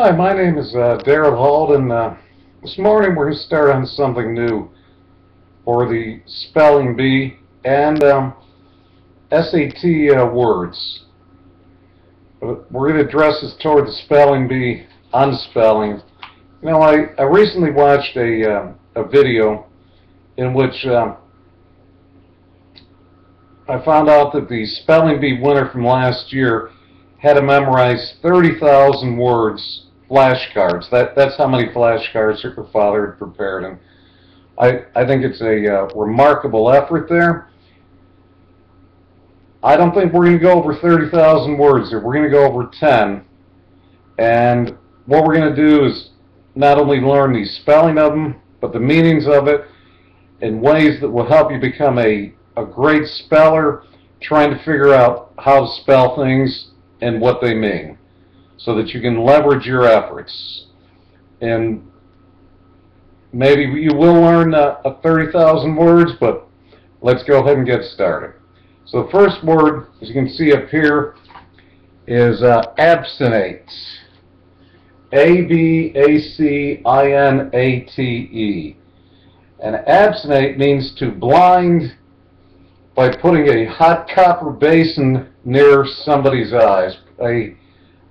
Hi, my name is Darryl Hold, and this morning we're going to start on something new for the spelling bee and SAT words. We're going to address this toward the spelling bee on spelling. You know, I recently watched a video in which I found out that the spelling bee winner from last year had to memorize 30,000 words, flashcards. That's how many flashcards her father had prepared, and I think it's a remarkable effort there. I don't think we're going to go over 30,000 words here. We're going to go over 10, and what we're going to do is not only learn the spelling of them, but the meanings of it in ways that will help you become a great speller, trying to figure out how to spell things and what they mean, so that you can leverage your efforts. And maybe you will learn 30,000 words, but let's go ahead and get started. So the first word, as you can see up here, is abstinate. A-B-A-C-I-N-A-T-E. And abstinate means to blind by putting a hot copper basin near somebody's eyes.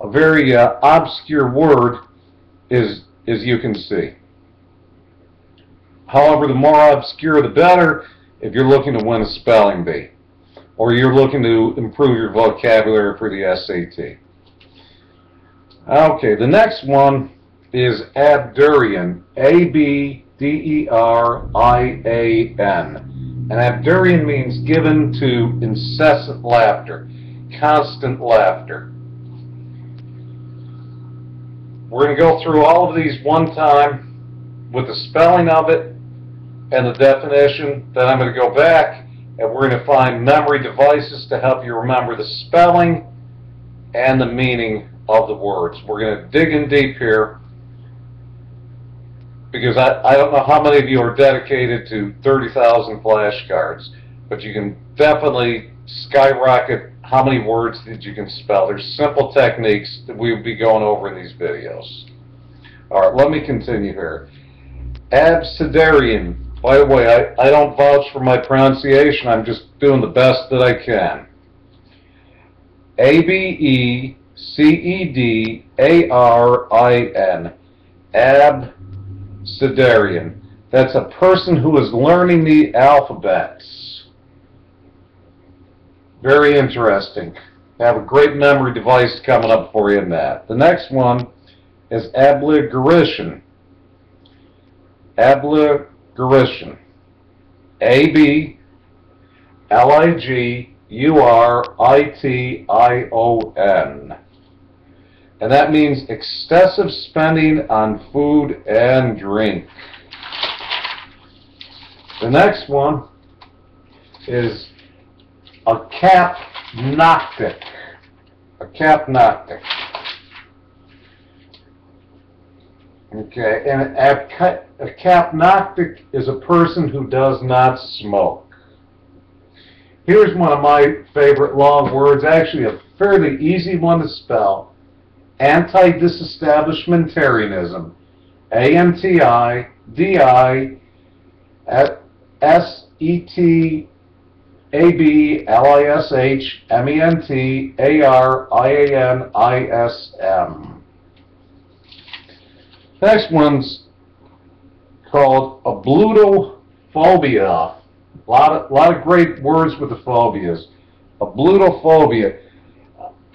A very obscure word, as you can see. However, the more obscure the better if you're looking to win a spelling bee, or you're looking to improve your vocabulary for the SAT. Okay, the next one is Abdurian. A-B-D-E-R-I-A-N. And Abdurian means given to incessant laughter, constant laughter. We're going to go through all of these one time with the spelling of it and the definition. Then I'm going to go back and we're going to find memory devices to help you remember the spelling and the meaning of the words. We're going to dig in deep here, because I don't know how many of you are dedicated to 30,000 flashcards, but you can definitely skyrocket how many words that you can spell. There's simple techniques that we will be going over in these videos. All right, let me continue here. Abecedarian. By the way, I don't vouch for my pronunciation. I'm just doing the best that I can. A-B-E-C-E-D-A-R-I-N. Abecedarian. That's a person who is learning the alphabet. Very interesting. I have a great memory device coming up for you in that. The next one is obligurition. Obligurition. A-B-L-I-G-U-R-I-T-I-O-N. And that means excessive spending on food and drink. The next one is a capnoctic. A capnoctic. Okay, and a capnoctic is a person who does not smoke. Here's one of my favorite long words, actually a fairly easy one to spell. Anti-disestablishmentarianism. A-N-T-I-D-I-S-E-T-A-B-L-I-S-H-M-E-N-T-A-R-I-A-N-I-S-M. Next one's called ablutophobia. A lot of great words with the phobias. Ablutophobia.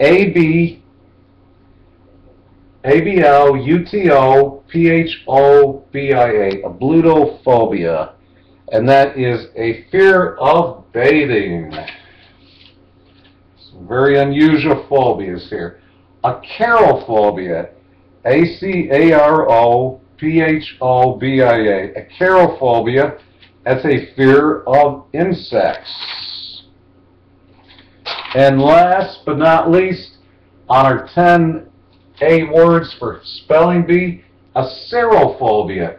A-B-L-U-T-O-P-H-O-B-I-A. Ablutophobia. And that is a fear of bathing. Some very unusual phobias here. Acarophobia. A-C-A-R-O-P-H-O-B-I-A. Acarophobia. That's a fear of insects. And last but not least, on our 10 A words for spelling bee, acerophobia.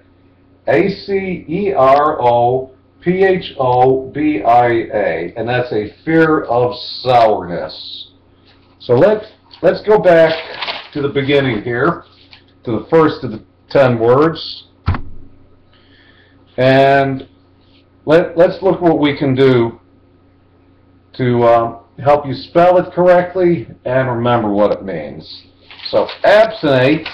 A-C-E-R-O-P-H-O-B-I-A. And that's a fear of sourness. So let's go back to the beginning here. to the first of the 10 words. And let's look what we can do to help you spell it correctly and remember what it means. So abstinate,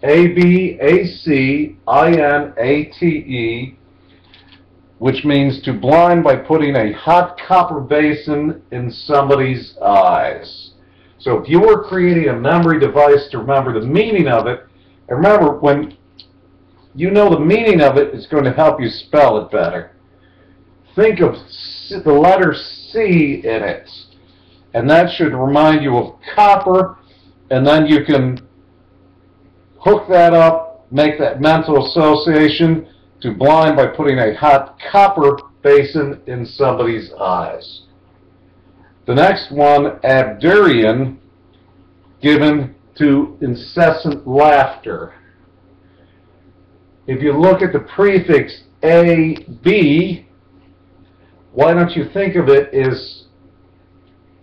A-B-A-C-I-N-A-T-E, which means to blind by putting a hot copper basin in somebody's eyes. So if you were creating a memory device to remember the meaning of it, and remember, when you know the meaning of it, it's going to help you spell it better. Think of the letter C in it, and that should remind you of copper, and then you can hook that up, make that mental association to blind by putting a hot copper basin in somebody's eyes. The next one, abdurian, given to incessant laughter. If you look at the prefix A-B, why don't you think of it as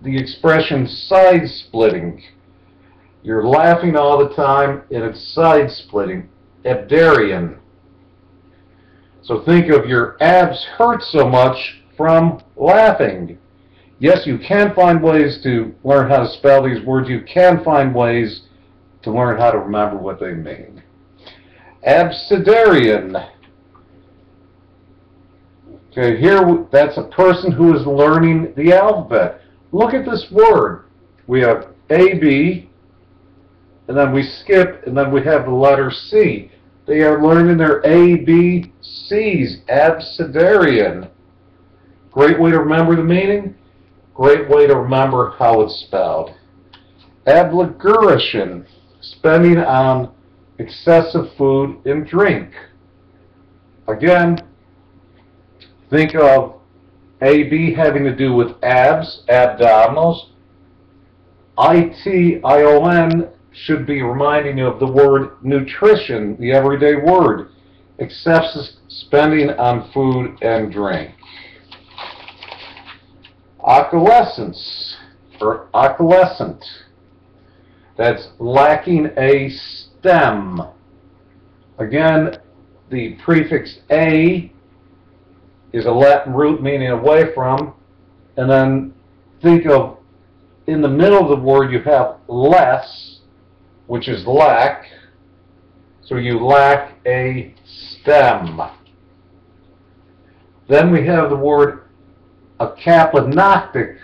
the expression side-splitting? You're laughing all the time, and it's side-splitting. Abdurian. So think of your abs hurt so much from laughing. Yes, you can find ways to learn how to spell these words. You can find ways to learn how to remember what they mean. Abecedarian. Okay, here that's a person who is learning the alphabet. Look at this word. We have A-B, and then we skip, and then we have the letter C. They are learning their A-B-C's, abecedarian. Great way to remember the meaning. Great way to remember how it's spelled. Obligurition, spending on excessive food and drink. Again, think of AB having to do with abs, abdominals. ITION should be reminding you of the word nutrition, the everyday word. Excessive spending on food and drink. Opalescence, or opalescent. That's lacking a stem. Again, the prefix A is a Latin root meaning away from, and then think of, in the middle of the word you have less, which is lack, so you lack a stem. Then we have the word acapanotic,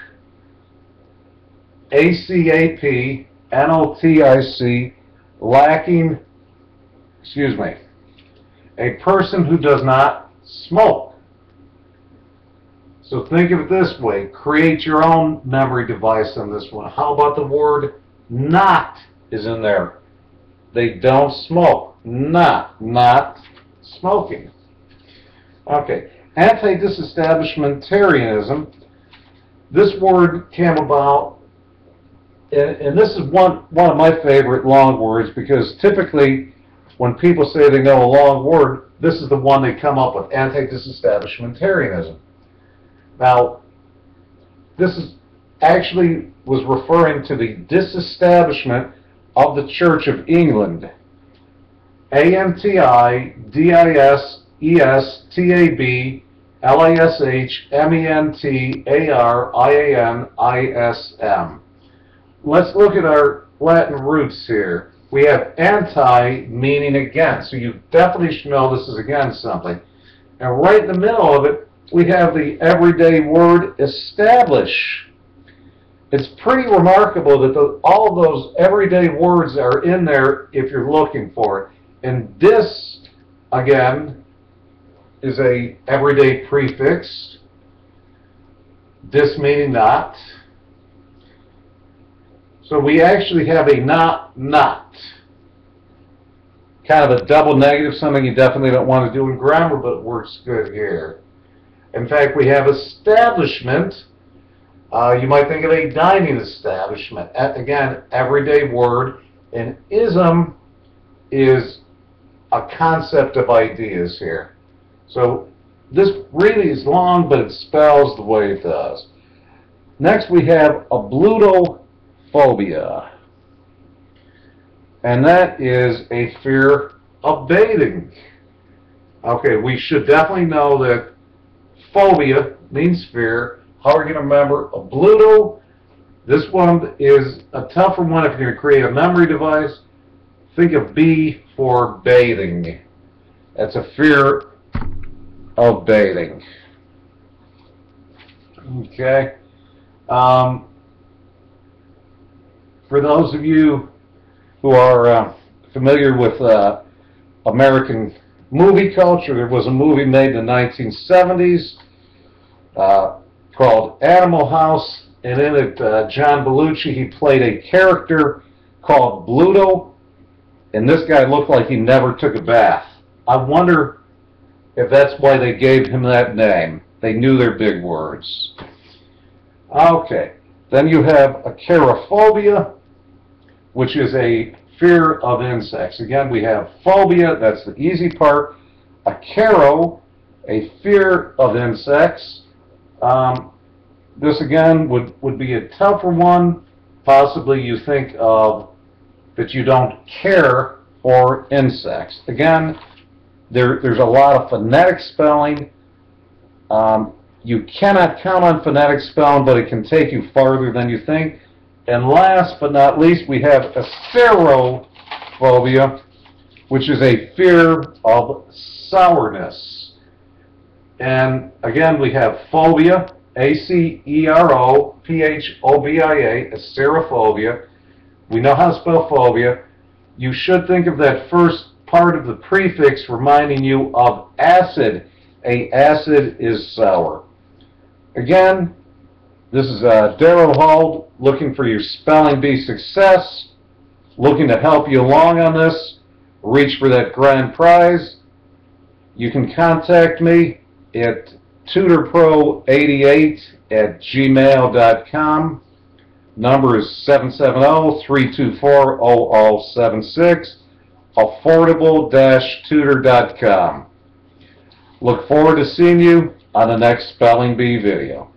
A-C-A-P-N-O-T-I-C, lacking, a person who does not smoke. So think of it this way, create your own memory device on this one. How about the word not is in there? They don't smoke. Not smoking. Okay. Anti-disestablishmentarianism. This word came about, and this is one of my favorite long words, because typically when people say they know a long word, this is the one they come up with, anti-disestablishmentarianism. Now, this is actually was referring to the disestablishment of the Church of England. ANTI-DISESTABLISHMENTARIANISM. Let's look at our Latin roots here. We have anti meaning against, so you definitely should know this is against something. And right in the middle of it, we have the everyday word establish. It's pretty remarkable that all of those everyday words are in there if you're looking for it. And dis, again, is a everyday prefix. Dis meaning not. So we actually have a not. Kind of a double negative, something you definitely don't want to do in grammar, but it works good here. In fact, we have establishment. You might think of a dining establishment. Again, everyday word. And ism is a concept of ideas here. So this really is long, but it spells the way it does. Next we have ablutophobia. and that is a fear of bathing. Okay, we should definitely know that phobia means fear. How are you going to remember a Bluto? This one is a tougher one if you're going to create a memory device. Think of B for bathing. That's a fear of bathing. Okay. For those of you who are familiar with American movie culture, there was a movie made in the 1970s called Animal House, and in it John Belushi, he played a character called Bluto, and this guy looked like he never took a bath. I wonder if that's why they gave him that name. They knew their big words. Okay, then you have acherophobia, which is a fear of insects. Again, we have phobia, that's the easy part. Achero, a fear of insects. This again would be a tougher one. Possibly you think of that you don't care for insects. Again, there's a lot of phonetic spelling. You cannot count on phonetic spelling, but it can take you farther than you think. And last but not least, we have acerophobia, which is a fear of sourness. And again, we have phobia, A-C-E-R-O-P-H-O-B-I-A, acerophobia. We know how to spell phobia. You should think of that first part of the prefix reminding you of acid. A acid is sour. Again, this is Darryl Hold, looking for your Spelling Bee success, looking to help you along on this, reach for that grand prize. You can contact me at tutorpro88@gmail.com. Number is 770-324-0076, affordable-tutor.com. Look forward to seeing you on the next Spelling Bee video.